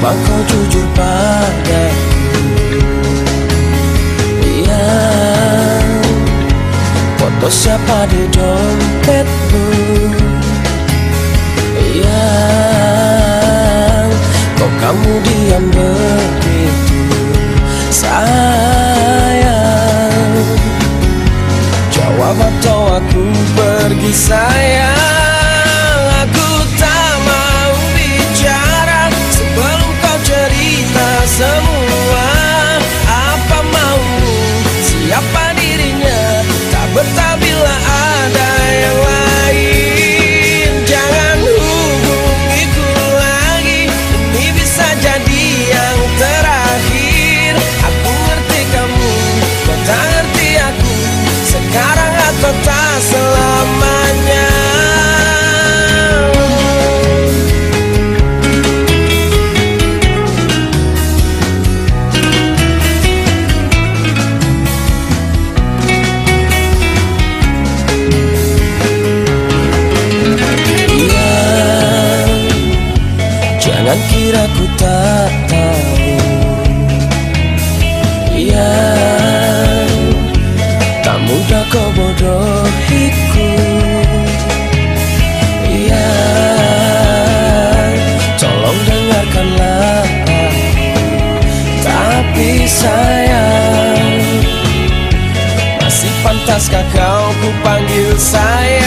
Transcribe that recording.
Coba kau jujur padaku. Foto siapa di dompetmu? Kok kamu diam begitu sayang? Jawab atau aku pergi sayang. Aku tak mau bicara sebelum kau cerita semua. Apa maumu, siapa dirinya, tak betah bila ada yang lain. Jangan hubungiku lagi, ini bisa jadi yang terakhir. Aku ngerti kamu, kau tak ngerti aku, sekarang atau tak selamanya. Jangan kira ku tak tahu, tak mudah kau bodohiku. Tolong dengarkanlah aku. Tapi sayang, masih pantaskah kau ku panggil sayang?